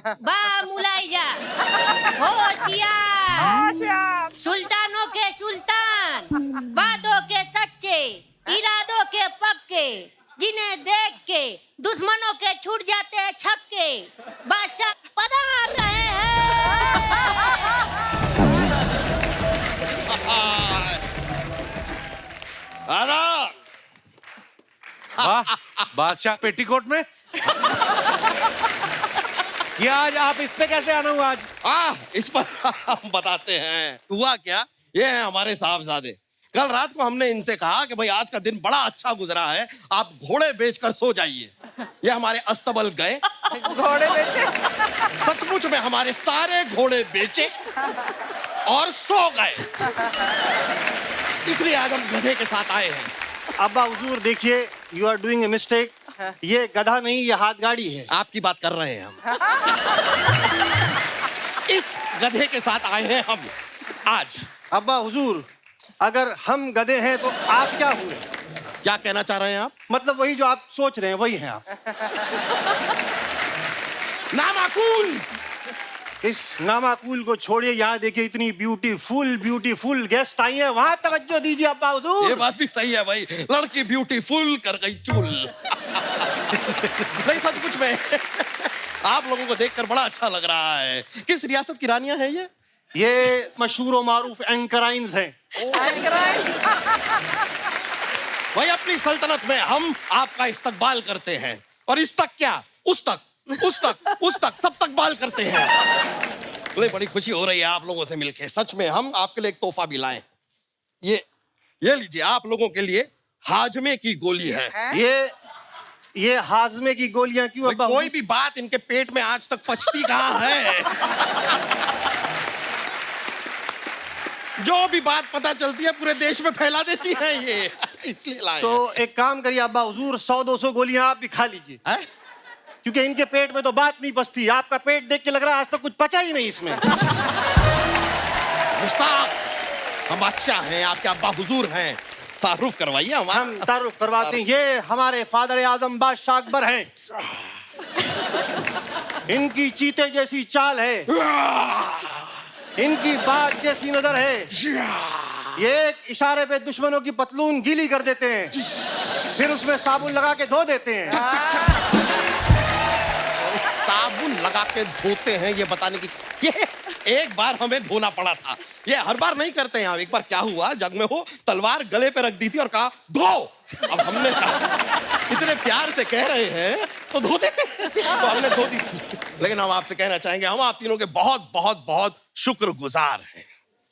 बा मुलाइजा, होशियार, सुल्तानों के सुल्तान, बातों के सच्चे, इरादों के पक्के, जिन्हें देख के दुश्मनों के छूट जाते हैं छक्के, बादशाह पधार रहे हैं। वाह, बादशाह पेटीकोट में। ये आज आप इस पे कैसे आना हुआ आज? इस पर हम बताते हैं। हुआ क्या, ये है हमारे साहबजादे। कल रात को हमने इनसे कहा कि भाई आज का दिन बड़ा अच्छा गुजरा है, आप घोड़े बेचकर सो जाइए। ये हमारे अस्तबल गए, घोड़े बेचे। सचमुच में हमारे सारे घोड़े बेचे और सो गए। इसलिए आज हम गधे के साथ आए हैं। अब्बा हुजूर देखिए, you are doing a mistake. ये गधा नहीं, ये हाथ गाड़ी है। आपकी बात कर रहे हैं हम। इस गधे के साथ आए हैं हम आज। अब्बा हुजूर, अगर हम गधे हैं तो आप क्या हुए? क्या कहना चाह रहे हैं आप? मतलब वही जो आप सोच रहे हैं वही हैं आप। नामाकूल। इस नामाकूल को छोड़िए, यहाँ देखिए इतनी ब्यूटीफुल गेस्ट आई हैं, वहां तवज्जो दीजिए अब्बा हुजूर। ये बात भी सही है भाई, लड़की ब्यूटीफुल कर गई चूल। नहीं सचमुच में आप लोगों को देखकर बड़ा अच्छा लग रहा है। किस रियासत की रानियां हैं ये? ये मशहूर और मारूफ एंकराइन्स हैं। भाई अपनी सल्तनत में हम आपका इस्तकबाल करते हैं, और इस तक क्या, उस तक, सब तक बाल करते हैं। मुझे बड़ी खुशी हो रही है आप लोगों से मिलके। सच में हम आपके लिए एक तोहफा भी लाए। ये लीजिए, आप लोगों के लिए हाजमे की गोली है। ये हाजमे की गोलियां क्यों अब्बा? कोई भी बात इनके पेट में आज तक पचती कहाँ है। जो भी बात पता चलती है पूरे देश में फैला देती है ये, इसलिए लाए। तो एक काम करिए अब्बा हुजूर, 100-200 गोलियां आप भी खा लीजिए, क्योंकि इनके पेट में तो बात नहीं पचती। आपका पेट देख के लग रहा है आज तक कुछ पचा ही नहीं इसमें। मुस्ताक, हम बादशाह हैं, आपके अब्बा हुजूर हैं, तारुफ करवाइए। हम तारुफ करवाते हैं। ये हमारे फादर आजम बादशाह अकबर हैं। इनकी चीते जैसी चाल है, इनकी बात जैसी नजर है। ये एक इशारे पे दुश्मनों की पतलून गीली कर देते हैं, फिर उसमें साबुन लगा के धो देते हैं। साबुन लगा के धोते हैं, ये बताने की। ये एक बार हमें धोना पड़ा था, ये हर बार नहीं करते हैं। एक बार क्या हुआ, जग में हो तलवार गले पे रख दी थी और कहा धो। अब हमने कहा इतने प्यार से कह रहे हैं तो धो देते हैं, तो हमने धो दी थी। लेकिन हम आपसे कहना चाहेंगे, हम आप तीनों के बहुत बहुत बहुत शुक्रगुजार हैं।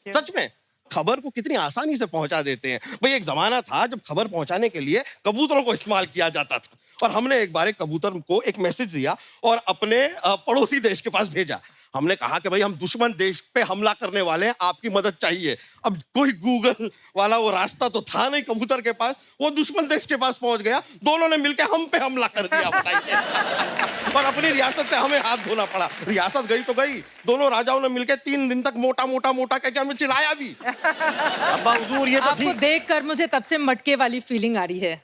सच में खबर को कितनी आसानी से पहुंचा देते हैं। भाई एक जमाना था जब खबर पहुंचाने के लिए कबूतरों को इस्तेमाल किया जाता था, और हमने एक बार एक कबूतर को एक मैसेज दिया और अपने पड़ोसी देश के पास भेजा। हमने कहा कि भाई हम दुश्मन देश पे हमला करने वाले हैं, आपकी मदद चाहिए। अब कोई गूगल वाला वो रास्ता तो था नहीं कबूतर के पास, वो दुश्मन देश के पास पहुंच गया। दोनों ने मिलकर हम पे हमला कर दिया, बताइए। और अपनी रियासत से हमें हाथ धोना पड़ा। रियासत गई तो गई, दोनों राजाओं ने मिलकर 3 दिन तक मोटा कहकर हमें चिढ़ाया भी। अब्बा हुजूर, ये तो आपको देखकर मुझे तब से मटके वाली फीलिंग आ रही है।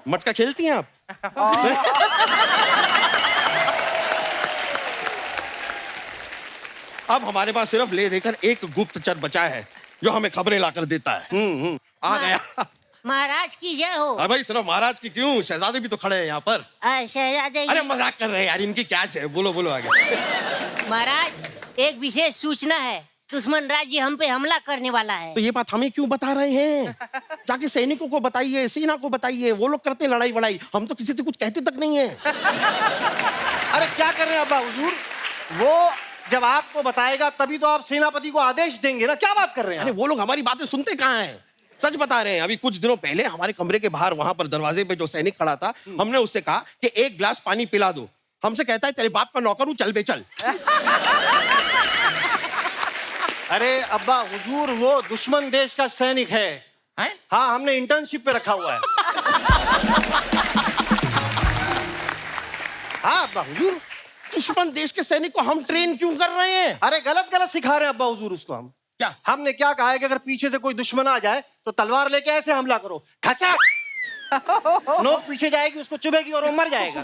मटका खेलती हैं आप? अब हमारे पास सिर्फ ले देकर एक गुप्तचर बचा है जो हमें खबरें लाकर देता है। आ गया। महाराज की जय हो। अरे भाई सिर्फ महाराज की क्यों, शहजादे भी तो खड़े हैं यहाँ पर। शहजादे। अरे मजाक कर रहे हैं यार, इनकी क्या है, बोलो आगे। महाराज, एक विशेष सूचना है, दुश्मन राज्य हम पे हमला करने वाला है। तो ये बात हमें क्यों बता रहे हैं? जाके सैनिकों को बताइए, सेना को बताइए, वो लोग करते हैं लड़ाई वड़ाई, हम तो किसी से कुछ कहते तक नहीं है। अरे क्या कर रहे हैं अब्बा हुजूर, वो जब आपको बताएगा तभी तो आप सेनापति को आदेश देंगे ना। क्या बात कर रहे हैं? अरे वो लोग हमारी बातें सुनते कहाँ हैं, सच बता रहे हैं। अभी कुछ दिनों पहले हमारे कमरे के बाहर वहां पर दरवाजे पे जो सैनिक खड़ा था, हमने उससे कहा कि 1 गिलास पानी पिला दो। हमसे कहता है तेरे बाप का नौकर हूं, चल बे चल। अरे अब्बा हुजूर, वो दुश्मन देश का सैनिक है। हाँ, हमने इंटर्नशिप पे रखा हुआ है। हाँ अब्बा हुजूर, दुश्मन देश के सैनिक को हम ट्रेन क्यों कर रहे हैं? अरे गलत सिखा रहे हैं अब्बा हुजूर उसको हम। क्या? हमने क्या कहा है कि अगर पीछे से कोई दुश्मन आ जाए तो तलवार लेके ऐसे हमला करो, खचा नोक पीछे जाएगी, उसको चुभेगी और वो मर जाएगा।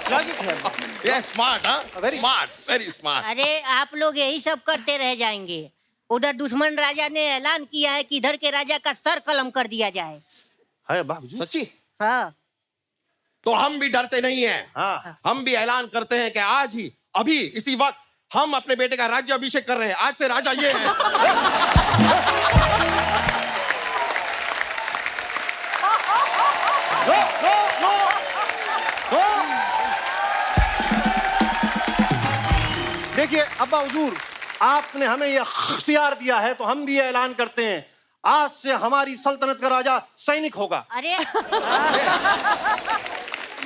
ये स्मार्ट, हाँ, Very- स्मार्ट, वेरी स्मार्ट। अरे आप लोग यही सब करते रह जाएंगे। उधर दुश्मन राजा ने ऐलान किया है कि इधर के राजा का सर कलम कर दिया जाए। है बाबूजी। सच्ची? हाँ तो हम भी डरते नहीं हैं। हाँ। हम भी ऐलान करते हैं कि आज ही, अभी, इसी वक्त हम अपने बेटे का राज्य अभिषेक कर रहे हैं। आज से राजा ये है। No no no no. देखिए अब्बा हुजूर, आपने हमें यह इख्तियार दिया है तो हम भी ये ऐलान करते हैं, आज से हमारी सल्तनत का राजा सैनिक होगा। अरे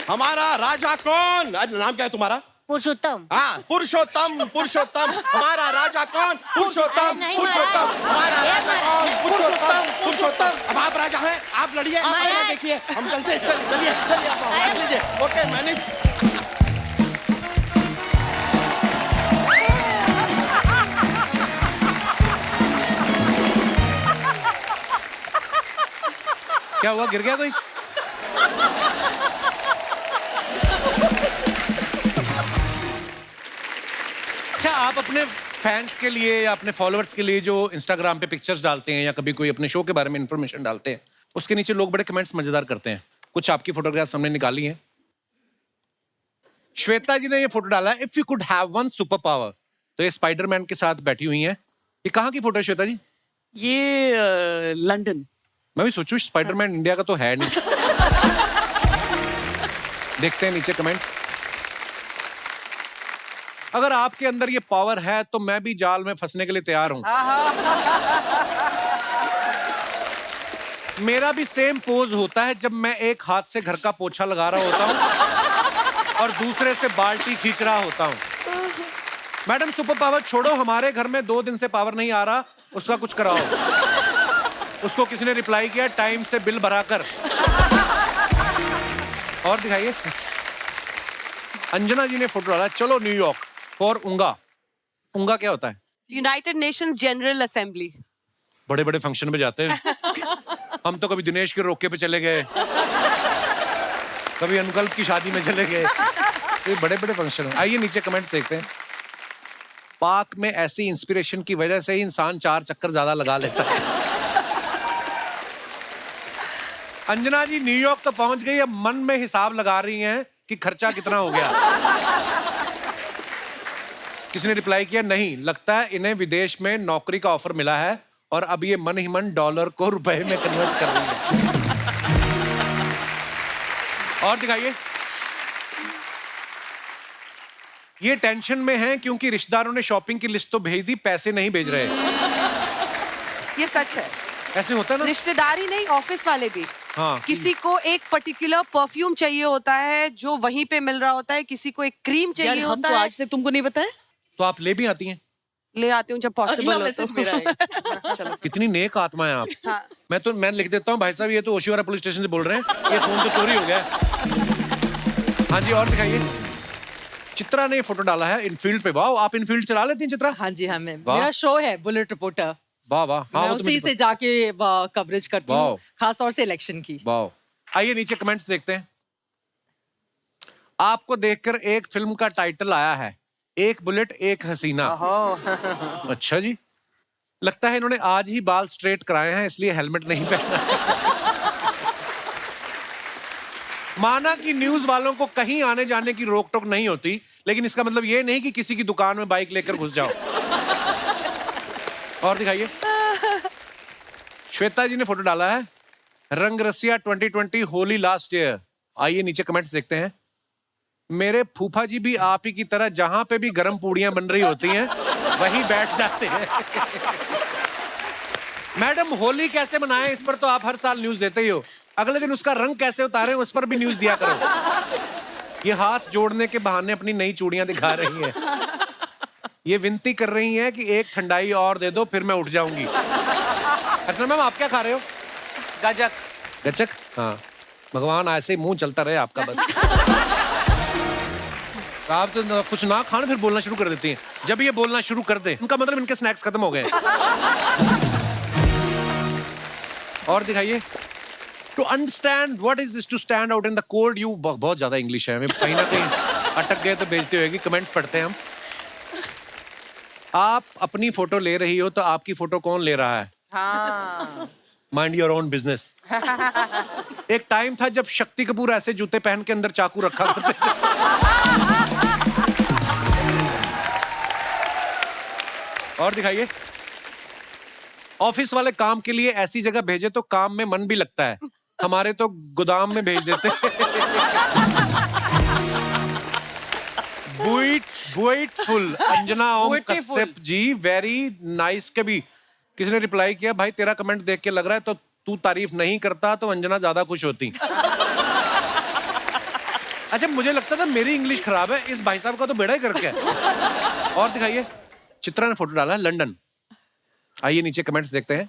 हमारा राजा कौन? अरे नाम क्या है तुम्हारा? पुरुषोत्तम। हाँ, पुरुषोत्तम, पुरुषोत्तम। हमारा राजा कौन? पुरुषोत्तम, अरे नहीं पुरुषोत्तम। महाराज। हमारा ये राजा महाराज। कौन? पुरुषोत्तम, पुरुषोत्तम। अब आप राजा हैं, आप लड़िए, आप महाराज। राजा देखिए। हम चलते हैं, चलिए चलिए आप बैठ लीजिए। ओके, मैंने क्या हुआ, गिर गया कोई? अच्छा, आप अपने फैंस के लिए या अपने फॉलोअर्स के लिए जो इंस्टाग्राम पे पिक्चर्स डालते हैं या कभी कोई अपने शो के बारे में इंफॉर्मेशन डालते हैं, उसके नीचे लोग बड़े कमेंट्स मजेदार करते हैं। कुछ आपकी फोटोग्राफ्स हमने निकाली हैं। श्वेता जी ने ये फोटो डाला है, if you could have one super power. तो ये स्पाइडरमैन के साथ बैठी हुई हैं। ये कहाँ की फोटो है श्वेता जी? ये लंदन। मैं भी सोचूं स्पाइडरमैन इंडिया का तो है नहीं। देखते हैं नीचे कमेंट्स। अगर आपके अंदर ये पावर है तो मैं भी जाल में फंसने के लिए तैयार हूं। मेरा भी सेम पोज होता है जब मैं एक हाथ से घर का पोछा लगा रहा होता हूं और दूसरे से बाल्टी खींच रहा होता हूं। मैडम सुपर पावर छोड़ो, हमारे घर में 2 दिन से पावर नहीं आ रहा, उसका कुछ कराओ। उसको किसी ने रिप्लाई किया, टाइम से बिल भरा कर। और दिखाइए। अंजना जी ने फोटो डाला, चलो न्यूयॉर्क फॉर उंगा। उंगा क्या होता है? United Nations general assembly. बड़े बड़े फंक्शन पे जाते हैं। हम तो कभी दिनेश के रोके पे चले गए, कभी अनुकल्प की शादी में चले गए। ये बड़े बड़े फंक्शन। आइए नीचे कमेंट्स देखते हैं। पार्क में ऐसी इंस्पिरेशन की वजह से ही इंसान 4 चक्कर ज्यादा लगा लेता है। अंजना जी न्यूयॉर्क तो पहुंच गई, अब मन में हिसाब लगा रही हैं कि खर्चा कितना हो गया। किसी ने रिप्लाई किया, नहीं लगता है इन्हें विदेश में नौकरी का ऑफर मिला है और अब ये मन ही मन डॉलर को रुपए में कन्वर्ट कर रही है। और दिखाइए। ये टेंशन में है क्योंकि रिश्तेदारों ने शॉपिंग की लिस्ट तो भेज दी, पैसे नहीं भेज रहे। ये सच है। ऐसे होता है ना। रिश्तेदारी नहीं, ऑफिस वाले भी। हाँ। किसी को एक पर्टिकुलर परफ्यूम चाहिए होता है जो वहीं पे मिल रहा होता है, किसी को एक क्रीम चाहिए होता है। आज तक तुमको नहीं बताया? तो आप ले भी आती हैं? ले आती हूँ जब पॉसिबल हो तो। चलो। कितनी नेक आत्मा है आप। हाँ। मैं लिख देता हूँ, भाई साहब ये तो ओशिवारा पुलिस स्टेशन से बोल रहे हैं, ये फोन तो चोरी हो गया है। हाँ जी, और दिखाइए। चित्रा ने फोटो डाला है इनफील्ड पे। वाह, आप इनफील्ड चला लेती हैं चित्रा? हाँ जी, हाँ मैं, वाह। मेरा शो है बुलेट रिपोर्टर। वाह वाह। हाँ, मैं वो तो उसी मुझे से जाके कवरेज करती वाह। हूँ, खासतौर से इलेक्शन की। वाह। आइए नीचे कमेंट्स देखते हैं। आपको देखकर एक फिल्म का टाइटल आया है, एक बुलेट एक हसीना। अच्छा जी, लगता है इन्होंने आज ही बाल स्ट्रेट कराए हैं इसलिए हेलमेट नहीं पहना। माना कि न्यूज वालों को कहीं आने जाने की रोक टोक नहीं होती, लेकिन इसका मतलब ये नहीं कि किसी की दुकान में बाइक लेकर घुस जाओ। और दिखाइए। श्वेता जी ने फोटो डाला है, रंग रसिया 2020 होली लास्ट ईयर। आइए नीचे कमेंट्स देखते हैं। मेरे फूफा जी भी आप ही की तरह जहां पे भी गर्म पूड़ियां बन रही होती हैं वहीं बैठ जाते हैं। मैडम होली कैसे मनाएं, इस पर तो आप हर साल न्यूज देते ही हो। अगले दिन उसका रंग कैसे उतारें, उस पर भी न्यूज दिया करो। ये हाथ जोड़ने के बहाने अपनी नई चूड़ियां दिखा रही हैं। ये विनती कर रही हैं कि एक ठंडाई और दे दो फिर मैं उठ जाऊंगी। अर्चना मैम, आप क्या खा रहे हो? गजक। गचक? हाँ, भगवान ऐसे ही मुंह चलता रहे आपका बस। आप तो कुछ ना खाना फिर बोलना शुरू कर देती हैं। जब ये बोलना शुरू कर दे उनका मतलब इनके स्नैक्स खत्म हो गए। और दिखाइए। To understand what is to stand out in the cold, you बहुत ज्यादा इंग्लिश है, कहीं ना कहीं अटक गए तो बेइज्जती होगी। कमेंट्स पढ़ते हैं हम। आप अपनी फोटो ले रही हो तो आपकी फोटो कौन ले रहा है? हाँ माइंड योर ओन बिजनेस। एक टाइम था जब शक्ति कपूर ऐसे जूते पहन के अंदर चाकू रखा करते थे। और दिखाइए। ऑफिस वाले काम के लिए ऐसी जगह भेजे तो काम में मन भी लगता है, हमारे तो गोदाम में भेज देते। बुइटफुल अंजना ओम कश्यप जी, वेरी नाइस। कभी किसी ने रिप्लाई किया, भाई तेरा कमेंट देख के लग रहा है तो तू तारीफ नहीं करता तो अंजना ज्यादा खुश होती। अच्छा, मुझे लगता था मेरी इंग्लिश खराब है, इस भाई साहब का तो बेड़ा ही करके है। और दिखाइए। चित्रा ने फोटो डाला है लंदन। आइए नीचे कमेंट्स देखते हैं।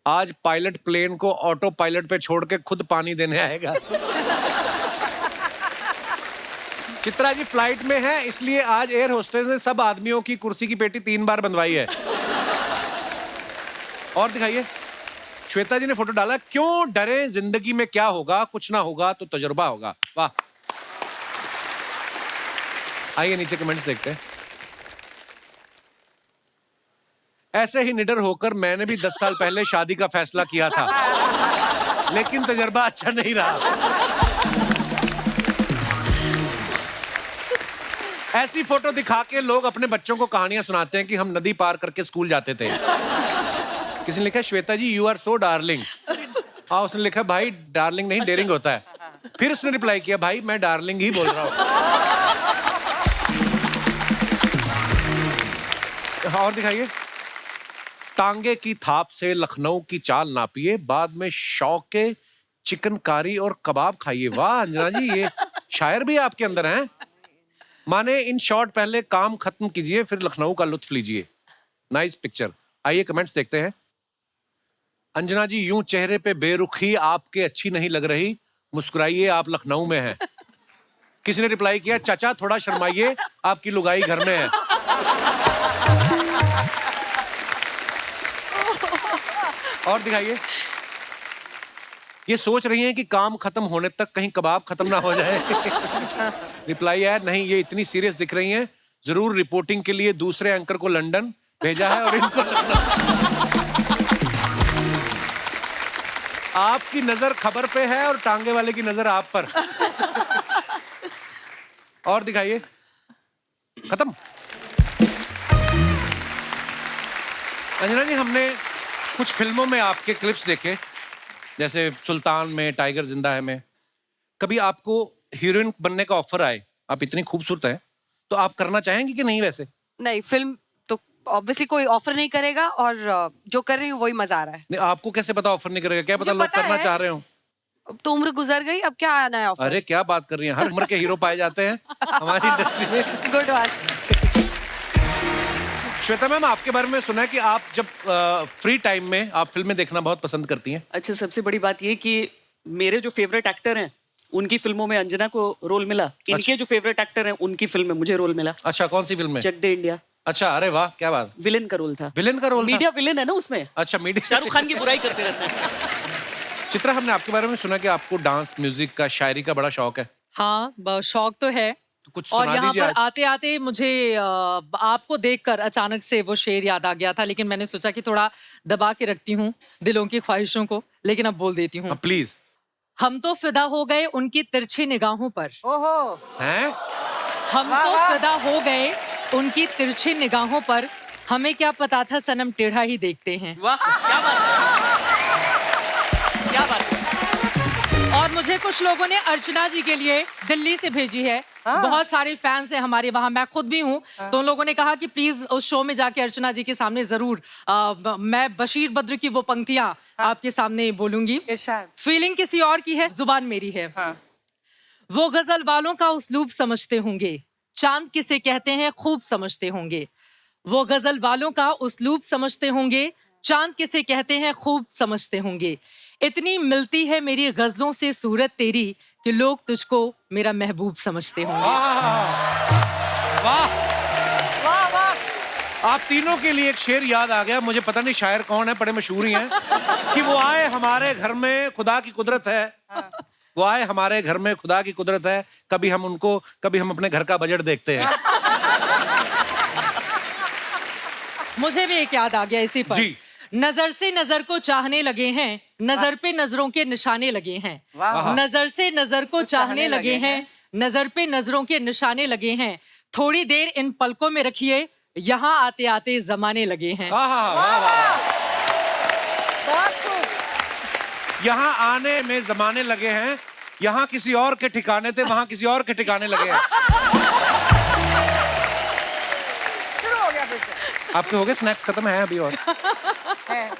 आज पायलट प्लेन को ऑटो पायलट पे छोड़ के खुद पानी देने आएगा। चित्रा जी फ्लाइट में है, इसलिए आज एयर होस्टेस ने सब आदमियों की कुर्सी की पेटी 3 बार बंधवाई है। और दिखाइए। श्वेता जी ने फोटो डाला, क्यों डरे, जिंदगी में क्या होगा, कुछ ना होगा तो तजुर्बा होगा। वाह। आइए नीचे कमेंट्स देखते हैं। ऐसे ही निडर होकर मैंने भी 10 साल पहले शादी का फैसला किया था, लेकिन तजुर्बा अच्छा नहीं रहा। ऐसी फोटो दिखा के लोग अपने बच्चों को कहानियां सुनाते हैं कि हम नदी पार करके स्कूल जाते थे। किसी ने लिखा, श्वेता जी यू आर सो डार्लिंग। हाँ, उसने लिखा, भाई डार्लिंग नहीं डेयरिंग होता है। फिर उसने रिप्लाई किया, भाई मैं डार्लिंग ही बोल रहा हूं। और दिखाइए। टांगे की थाप से लखनऊ की चाल नापिए, बाद में शौक के चिकनकारी और कबाब खाइए। वाह अंजना जी, ये शायर भी आपके अंदर हैं। माने इन शॉर्ट, पहले काम खत्म कीजिए फिर लखनऊ का लुत्फ लीजिए। Nice picture. आइए कमेंट्स देखते हैं। अंजना जी, यूं चेहरे पे बेरुखी आपके अच्छी नहीं लग रही, मुस्कुराइए आप लखनऊ में हैं। किसी ने रिप्लाई किया, चाचा थोड़ा शर्माइए आपकी लुगाई घर में है। और दिखाइए। ये सोच रही हैं कि काम खत्म होने तक कहीं कबाब खत्म ना हो जाए। रिप्लाई है, नहीं ये इतनी सीरियस दिख रही हैं, जरूर रिपोर्टिंग के लिए दूसरे एंकर को लंदन भेजा है और इनको आपकी नजर खबर पे है और टांगे वाले की नजर आप पर। और दिखाइए। खत्म। अंजना जी, हमने कुछ फिल्मों में आपके क्लिप्स देखे, जैसे सुल्तान में, टाइगर जिंदा है में। कभी आपको हीरोइन बनने का ऑफर आए, आप इतनी खूबसूरत हैं, तो आप करना चाहेंगे कि नहीं? वैसे नहीं, फिल्म तो ऑब्वियसली कोई ऑफर नहीं करेगा, और जो कर रही हूँ वही मजा आ रहा है। नहीं, आपको कैसे पता ऑफर नहीं करेगा? क्या पता लोग करना चाह रहे हो। अब तो उम्र गुजर गई, अब क्या आना है ऑफर। अरे क्या बात कर रही हैं, हर उम्र के हीरो पाए जाते हैं हमारी इंडस्ट्री में। Good one. श्वेता मैम, आपके बारे में सुना है कि आप जब फ्री टाइम में आप फिल्में देखना बहुत पसंद करती हैं। अच्छा, सबसे बड़ी बात ये कि मेरे जो फेवरेट एक्टर हैं उनकी फिल्मों में अंजना को रोल मिला, इनके जो फेवरेट एक्टर हैं उनकी फिल्म में मुझे रोल मिला। अच्छा, कौन सी फिल्म में? चक दे इंडिया। अच्छा, अरे वाह, क्या बात। विलेन का रोल था। विलेन का रोल था? मीडिया विलेन है ना उसमें। अच्छा, मीडिया। शाहरुख खान की बुराई करते रहते हैं। चित्रा, हमने आपके बारे में सुना कि आपको डांस, म्यूजिक का, शायरी का बड़ा शौक है। हाँ, शौक तो है। कुछ और सुना यहाँ दीजिए पर आज। आते आते मुझे आपको देखकर अचानक से वो शेर याद आ गया था, लेकिन मैंने सोचा कि थोड़ा दबा के रखती हूँ दिलों की ख्वाहिशों को, लेकिन अब बोल देती हूँ। प्लीज। हम तो फिदा हो गए उनकी तिरछी निगाहों पर। हैं? हम तो फिदा हो गए उनकी तिरछी निगाहों पर, हमें क्या पता था सनम टेढ़ा ही देखते हैं। वाह, क्या बात है, क्या बात है। और मुझे कुछ लोगों ने अर्चना जी के लिए दिल्ली से भेजी है। बहुत सारे फैंस हैं हमारे वहाँ, मैं खुद भी हूँ। तो उन लोगों ने कहा कि प्लीज उस शो में जाके अर्चना जी के सामने जरूर मैं बशीर बद्र की वो पंक्तियां आपके सामने बोलूंगी। फीलिंग किसी और की है, जुबान मेरी है। वो गजल वालों का उस्लूब समझते होंगे, चांद किसे कहते हैं खूब समझते होंगे। वो गजल वालों का उस्लूब समझते होंगे, चांद किसे कहते हैं खूब समझते होंगे। इतनी मिलती है मेरी गजलों से सूरत तेरी कि लोग तुझको मेरा महबूब समझते होंगे। वाह वाह वाह। आप तीनों के लिए एक शेर याद आ गया, मुझे पता नहीं शायर कौन है, बड़े मशहूर ही हैं, कि वो आए हमारे घर में खुदा की कुदरत है, वो आए हमारे घर में, खुदा की कुदरत है, कभी हम उनको, कभी हम अपने घर का बजट देखते हैं। मुझे भी एक याद आ गया इसी पर। जी। नजर से नजर को चाहने लगे हैं, नजर पे नजरों के निशाने लगे हैं। नजर से नजर को चाहने लगे हैं, नजर पे नजरों के निशाने लगे हैं। थोड़ी देर इन पलकों में रखिए, यहाँ आते आते जमाने लगे हैं। यहाँ आने में जमाने लगे हैं, यहाँ किसी और के ठिकाने थे, वहां किसी और के ठिकाने लगे हैं। शुरू हो गया फिर से। आपके हो गए स्नैक्स खत्म है अभी और? है।